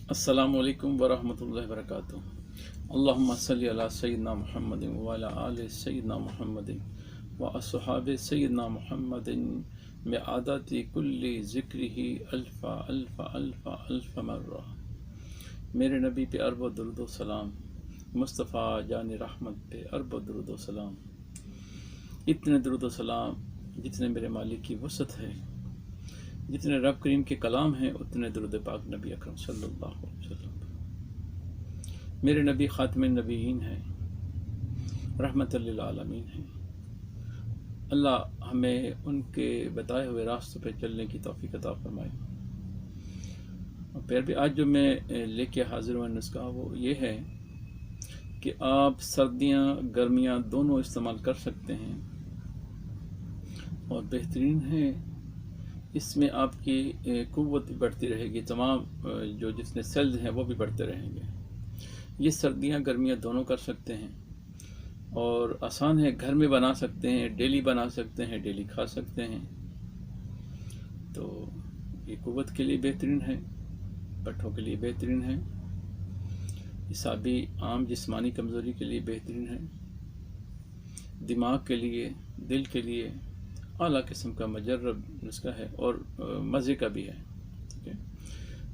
अस्सलामु अलैकुम वरहमतुल्लाहि वबरकातुहू। अल्लाहुम्मा सल्लि अला सय्यिदिना मुहम्मदिन व अला आलि सय्यिदिना मुहम्मदिन व अस्हाबि सय्यिदिना मुहम्मदिन बिअददि कुल्ली ज़िक्रिही अल्फ़ा अल्फ़ा अल्फ़ा अल्फ़ मर्रा। मेरे नबी पे अरब दुरूद व सलाम, मुस्तफ़ा जान रहमत पे अरब दुरूद व सलाम। इतने दुरूद व सलाम जितने मेरे मालिक की वसत है, जितने रब करीम के कलाम हैं, उतने दुरूद पाक नबी अकरम सल्लल्लाहु अलैहि वसल्लम। मेरे नबी खातिमुन नबीयीन हैं, रहमतल लिल आलमीन हैं। अल्लाह हमें उनके बताए हुए रास्तों पे चलने की तौफीक अता फरमाए। और फिर भी आज जो मैं लेके हाजिर हुआ नुस्खा वो ये है कि आप सर्दियाँ गर्मियाँ दोनों इस्तेमाल कर सकते हैं और बेहतरीन है। इसमें आपकी क़ुव्वत बढ़ती रहेगी, तमाम जो जितने सेल्स हैं वो भी बढ़ते रहेंगे। ये सर्दियाँ गर्मियाँ दोनों कर सकते हैं और आसान है, घर में बना सकते हैं, डेली बना सकते हैं, डेली खा सकते हैं। तो ये क़ुव्वत के लिए बेहतरीन है, पट्ठों के लिए बेहतरीन है, हिसाबी आम जिस्मानी कमज़ोरी के लिए बेहतरीन है, दिमाग के लिए, दिल के लिए आला किस्म का मजर्रब नुस्खा है और मज़े का भी है। ठीक है,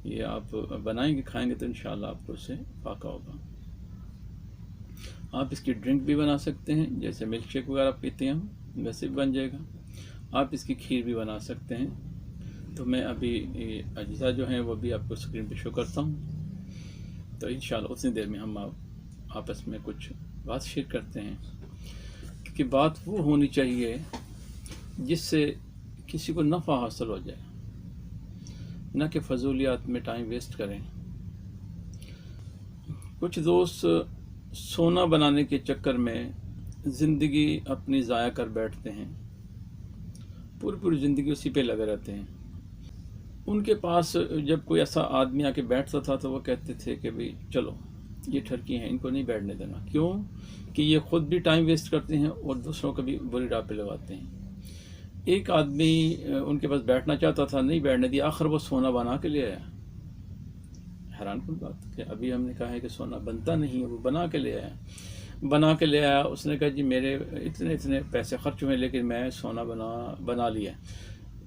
ये आप बनाएंगे खाएंगे तो इंशाअल्लाह आपको उससे फाका होगा। आप इसकी ड्रिंक भी बना सकते हैं, जैसे मिल्क शेक वगैरह पीते हैं हम, वैसे भी बन जाएगा। आप इसकी खीर भी बना सकते हैं। तो मैं अभी अज्जा जो हैं वो भी आपको स्क्रीन पे शो करता हूँ। तो इंशाअल्लाह उतनी देर में हम आपस में कुछ बात शेयर करते हैं, क्योंकि बात वो होनी चाहिए जिससे किसी को नफ़ा हासिल हो जाए, न कि फजूलियात में टाइम वेस्ट करें। कुछ दोस्त सोना बनाने के चक्कर में ज़िंदगी अपनी ज़ाया कर बैठते हैं, पूरी पूरी ज़िंदगी उसी पे लगे रहते हैं। उनके पास जब कोई ऐसा आदमी आके बैठता था तो वो कहते थे कि भाई चलो ये ठरकी हैं, इनको नहीं बैठने देना। क्यों कि ये ख़ुद भी टाइम वेस्ट करते हैं और दूसरों को भी बुरी राह पे लगाते हैं। एक आदमी उनके पास बैठना चाहता था, नहीं बैठने दिया, आखिर वो सोना बना के ले आया। हैरान कुन बात कि अभी हमने कहा है कि सोना बनता नहीं है, वो बना के ले आया। बना के ले आया, उसने कहा जी मेरे इतने इतने पैसे खर्च हुए लेकिन मैं सोना बना लिया।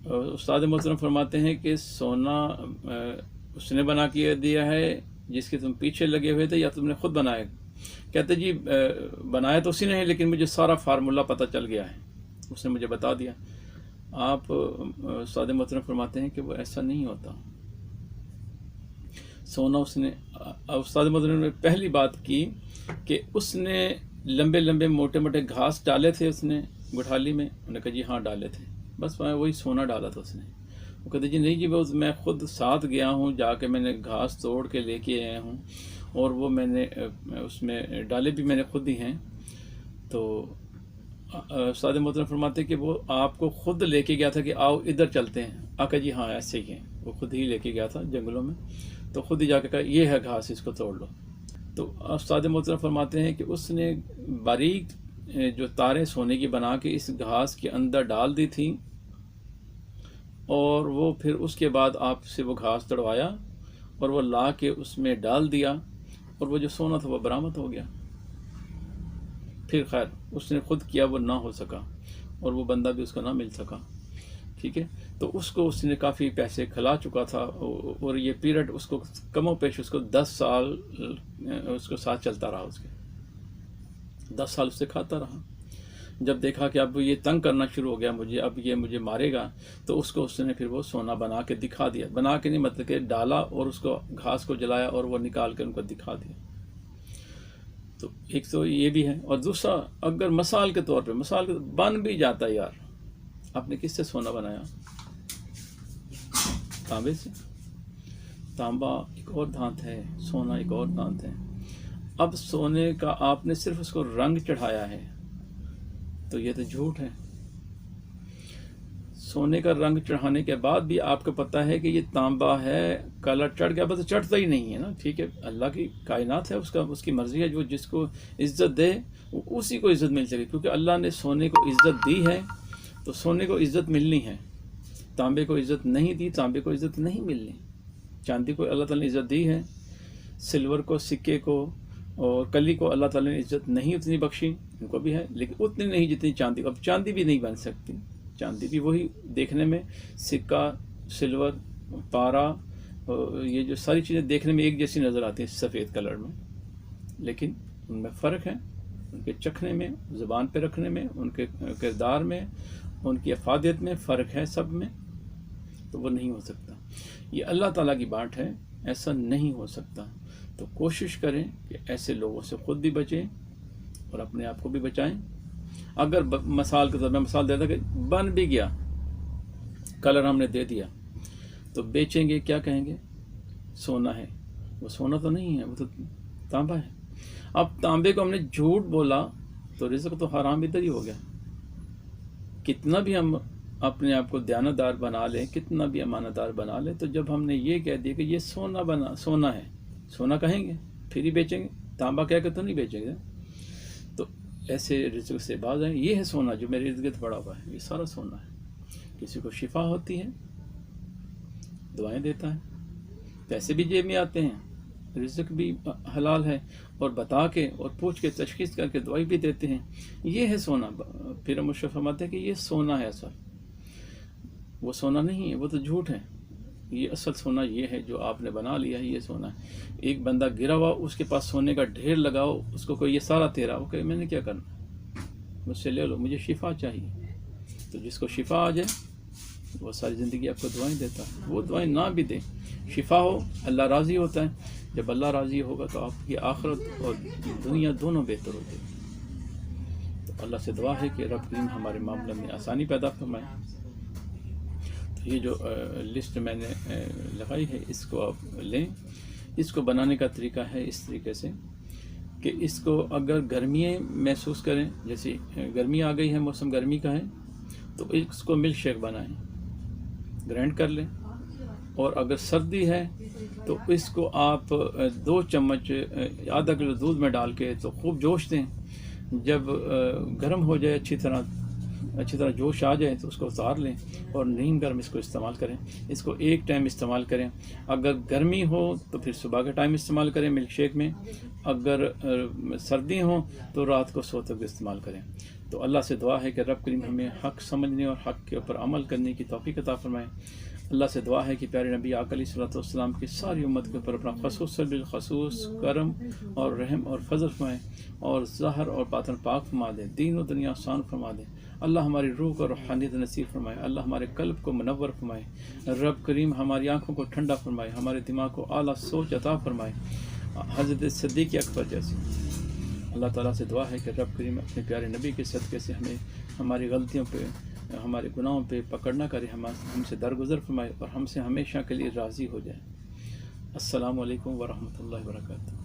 उस्ताद मोहतरम फरमाते हैं कि सोना उसने बना के दिया है जिसके तुम पीछे लगे हुए थे, या तुमने खुद बनाया? कहते जी बनाया तो उसी ने है, लेकिन मुझे सारा फार्मूला पता चल गया है, उसने मुझे बता दिया। आप उस्ताद मोहतरम फरमाते हैं कि वो ऐसा नहीं होता। सोना उसने, उस्ताद मोहतरम ने पहली बात की कि उसने लंबे लंबे मोटे मोटे घास डाले थे उसने गुठाली में। उन्होंने कहा जी हाँ डाले थे, बस वही सोना डाला था उसने। वो कहते जी नहीं जी वो मैं खुद साथ गया हूँ, जाके मैंने घास तोड़ के लेके आया हूँ और वो मैंने उसमें डाले भी मैंने खुद ही हैं। तो उस्ताद मोहतरम फरमाते कि वो आपको खुद लेके गया था कि आओ इधर चलते हैं। आका जी हाँ ऐसे ही हैं, वो खुद ही लेके गया था जंगलों में, तो खुद ही जाके कहा ये है घास, इसको तोड़ लो। तो उस्ताद मोहतरम फरमाते हैं कि उसने बारीक जो तारें सोने की बना के इस घास के अंदर डाल दी थी और वो फिर उसके बाद आपसे वो घास तड़वाया और वो ला के उसमें डाल दिया और वो जो सोना था वो बरामद हो गया। फिर खैर उसने खुद किया, वो ना हो सका और वो बंदा भी उसका ना मिल सका। ठीक है, तो उसको उसने काफ़ी पैसे खिला चुका था और ये पीरियड उसको कमो पेश उसको 10 साल उसको साथ चलता रहा। उसके 10 साल उससे खाता रहा। जब देखा कि अब ये तंग करना शुरू हो गया मुझे, अब ये मुझे मारेगा, तो उसको उसने फिर वो सोना बना के दिखा दिया। बना के नहीं मतलब कि डाला और उसको घास को जलाया और वो निकाल के उनको दिखा दिया। तो एक तो ये भी है, और दूसरा अगर मिसाल के तौर पे बन भी जाता है यार, आपने किससे सोना बनाया? तांबे से। तांबा एक और धात है, सोना एक और धात है। अब सोने का आपने सिर्फ उसको रंग चढ़ाया है तो ये तो झूठ है। सोने का रंग चढ़ाने के बाद भी आपको पता है कि ये तांबा है, कलर चढ़ गया, बस चढ़ता ही नहीं है ना। ठीक है, अल्लाह की कायनात है, उसकी मर्जी है, जो जिसको इज्जत दे उसी को इज्जत मिल सके, क्योंकि अल्लाह ने सोने को इज्जत दी है तो सोने को इज्जत मिलनी है। तांबे को इज्जत नहीं दी, तांबे को इज्जत नहीं मिलनी। चांदी को अल्लाह ताला ने इज़्ज़त दी है, सिल्वर को, सिक्के को और कली को अल्लाह ताला ने इज़्ज़त नहीं उतनी बख्शी, इनको भी है लेकिन उतनी नहीं जितनी चांदी को। अब चांदी भी नहीं बन सकती, चांदी भी वही देखने में, सिक्का, सिल्वर, पारा, ये जो सारी चीज़ें देखने में एक जैसी नज़र आती हैं सफ़ेद कलर में, लेकिन उनमें फ़र्क है, उनके चखने में, ज़ुबान पे रखने में, उनके किरदार में, उनकी अफादियत में फ़र्क है सब में। तो वो नहीं हो सकता, ये अल्लाह ताला की बात है, ऐसा नहीं हो सकता। तो कोशिश करें कि ऐसे लोगों से ख़ुद भी बचें और अपने आप को भी बचाएं। अगर मिसाल के तौर पर मिसाल देता कि बन भी गया, कलर हमने दे दिया, तो बेचेंगे, क्या कहेंगे? सोना है। वो सोना तो नहीं है, वो तो तांबा है। अब तांबे को हमने झूठ बोला तो रिज़्क तो हराम इधर ही हो गया। कितना भी हम अपने आप को दयानतदार बना लें, कितना भी अमानतदार बना लें, तो जब हमने ये कह दिया कि ये सोना है, सोना कहेंगे फिर ही बेचेंगे, तांबा कह के तो नहीं बेचेंगे। तो ऐसे रिज़्क से बाज आए। ये है सोना जो मेरे इर्द गिर्द पड़ा हुआ है, ये सारा सोना है। किसी को शिफा होती है, दुआएं देता है, पैसे भी जेब में आते हैं, रिज़्क भी हलाल है, और बता के और पूछ के तशखीस करके दवाई भी देते हैं। ये है सोना। फिर मुशर्रफ फरमाते हैं कि ये सोना है, असल वो सोना नहीं है, वो तो झूठ है। ये असल सोना ये है जो आपने बना लिया है, ये सोना है। एक बंदा गिरा हुआ, उसके पास सोने का ढेर लगाओ, उसको कोई ये सारा तेरा, वो कहे मैंने क्या करना, मुझसे ले लो, मुझे शिफा चाहिए। तो जिसको शिफा आ जाए वो सारी ज़िंदगी आपको दुआएं देता है। वो दुआएं ना भी दे, शिफा हो, अल्लाह राज़ी होता है। जब अल्लाह राज़ी होगा तो आपकी आखिरत और दुनिया दोनों बेहतर होती है। तो अल्लाह से दुआ है कि रब करीम हमारे मामले में आसानी पैदा फरमाए। तो ये जो लिस्ट मैंने लगाई है, इसको आप लें। इसको बनाने का तरीका है इस तरीके से कि इसको अगर गर्मियाँ महसूस करें, जैसे गर्मी आ गई है, मौसम गर्मी का है, तो इसको मिल्क शेक बनाएं, ग्राइंड कर लें। और अगर सर्दी है तो इसको आप 2 चम्मच आधा किलो दूध में डाल के तो खूब जोश दें। जब गर्म हो जाए, अच्छी तरह जोश आ जाए तो उसको उतार लें और नीम गर्म इसको इस्तेमाल करें। इसको एक टाइम इस्तेमाल करें। अगर गर्मी हो तो फिर सुबह के टाइम इस्तेमाल करें मिल्क शेक में। अगर सर्दी हो तो रात को सोते हुए इस्तेमाल करें। तो अल्लाह से दुआ है कि रब करीम हमें हक़ समझने और हक़ के ऊपर अमल करने की तौफीक अता फरमाए। अल्लाह से दुआ है कि प्यारे नबी आका अलैहिस्सलातु वस्सलाम की सारी उम्मत के ऊपर अपना खसूस बिलखसूस करम और रहम और फजल फरमाए और ज़ाहिर और बातिन पाक फरमा दे, दीन और दुनिया आसान फरमा दे। अल्लाह हमारी रूह को रूहानियत नसीब फरमाए। अल्लाह हमारे कल्ब को मुनव्वर फरमाए। रब करीम हमारी आँखों को ठंडा फरमाए, हमारे दिमाग को आला सोच अता फरमाए, हज़रत सिद्दीक़ अकबर जैसी। अल्लाह ताला से दुआ है कि रब करीम अपने प्यारे नबी के सदक़े से हमें हमारी गलतियों पे, हमारे गुनाहों पे पकड़ ना करे, हमसे दरगुजर फरमाए और हमसे हमेशा के लिए राज़ी हो जाए। अस्सलामु अलैकुम व रहमतुल्लाहि व बरकातुहू।